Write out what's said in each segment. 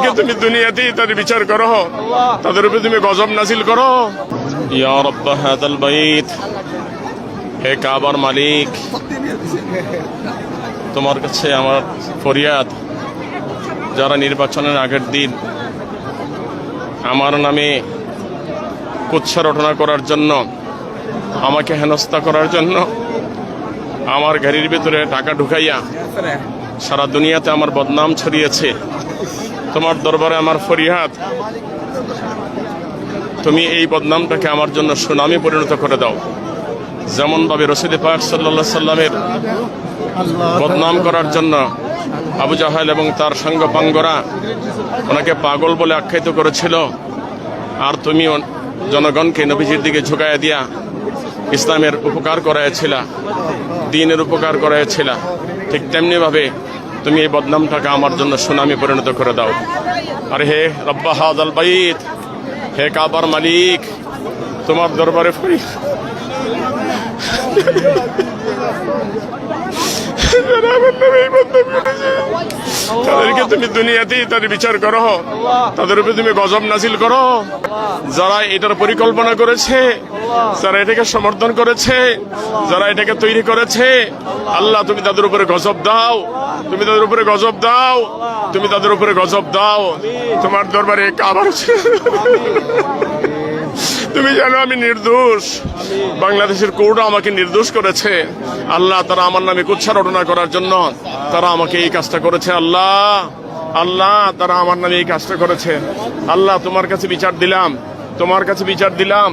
তাদেরকে তুমি দুনিয়াতেই তাদের বিচার করো, তাদের উপরে তুমি গজব নাজিল করো। ইয়া রাব্বা হাযাল বাইত, হে কাবার মালিক, তোমার কাছে আমার ফরিয়াদ, যারা নির্বাচনের আগের দিন আমার নামে কুৎসা রটনা করার জন্য, আমাকে হেনস্থা করার জন্য আমার গাড়ির ভিতরে টাকা ঢুকাইয়া সারা দুনিয়াতে আমার বদনাম ছড়িয়েছে, তোমার দরবারে আমার ফরিয়াদ, তুমি এই বদনামটাকে আমার জন্য সুনামে পরিণত করে দাও। যেমন ভাবে রাসূল পাক সাল্লাল্লাহু আলাইহি সাল্লামের বদনাম করার জন্য আবু জাহেল এবং তার সঙ্গপাঙ্গরা ওনাকে পাগল বলে আখ্যায়িত করেছিল, আর তুমি জনগণকে নবীজির দিকে ঝুঁকাইয়া দিয়া ইসলামের উপকার করাইছিলা, দ্বীনের উপকার করাইছিলা, ঠিক তেমনি ভাবে তুমি এই বদনামটাকে আমার জন্য সুনামে পরিণত করে দাও। আর হে রব্বা হাযাল বাইত, হে কাবার মালিক, তোমার দরবারে তাদেরকে তুমি দুনিয়াতেই তাদের বিচার করো, তাদের উপরে তুমি গজব নাজিল করো। যারা এটার পরিকল্পনা করেছে, যারা এটাকে সমর্থন করেছে, যারা এটাকে তৈরি করেছে, আল্লাহ তুমি তাদের উপরে গজব দাও, তুমি তাদের উপরে গজব দাও, তুমি তাদের উপরে গজব দাও। তোমার দরবারে কাবার, তুমি জানো আমি নির্দোষ, বাংলাদেশের কোর্ট আমাকে নির্দোষ করেছে। আল্লাহ, তারা আমার নামে কুৎসা রটনা করার জন্য তারা আমাকে এই কাজটা করেছে। আল্লাহ, আল্লাহ, তারা আমার নামে এই কাজটা করেছে। আল্লাহ, তোমার কাছে বিচার দিলাম, তোমার কাছে বিচার দিলাম,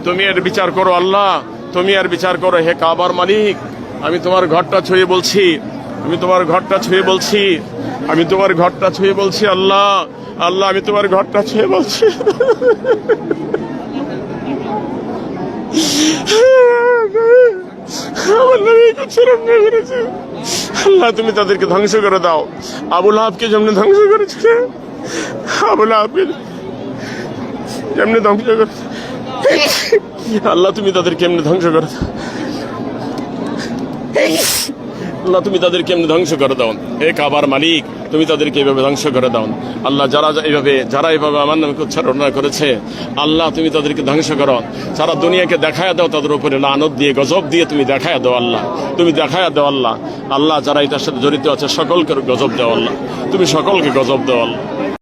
তুমি এর বিচার করো। আল্লাহ, তুমি এর বিচার করো। হে কাবার মালিক, আমি তোমার ঘরটা ছুঁয়ে বলছি, আমি তোমার ঘরটা ছুঁয়ে বলছি, আমি তোমার ঘরটা ছুঁয়ে বলছি। আল্লাহ, আল্লাহ, আমি তোমার ঘরটা ছুঁয়ে বলছি। আল্লাহ, তুমি তাদেরকে ধ্বংস করে দাও। আবু লাহাবকে যেমনি ধ্বংস করেছিল, আবু লাহাবকে যেমনি ধ্বংস করে, আল্লাহ তুমি তাদেরকে এমনি ধ্বংস করে দাও। আল্লাহ, তুমি তাদেরকে এমনি ধ্বংস করে দাও। হে কাবার মালিক, তুমি তাদেরকে এইভাবে ধ্বংস করে দাও। আল্লাহ, যারা এইভাবে আমার নামে কুৎসা রটনা করেছে, আল্লাহ তুমি তাদেরকে ধ্বংস করো। সারা দুনিয়াকে দেখায় দাও, তাদের উপরে লানত দিয়ে গজব দিয়ে তুমি দেখায় দাও। আল্লাহ, তুমি দেখায় দাও। আল্লাহ, আল্লাহ, যারা এটার সাথে জড়িত আছে সকলকে গজব দাও। আল্লাহ, তুমি সকলকে গজব দাও। আল্লাহ।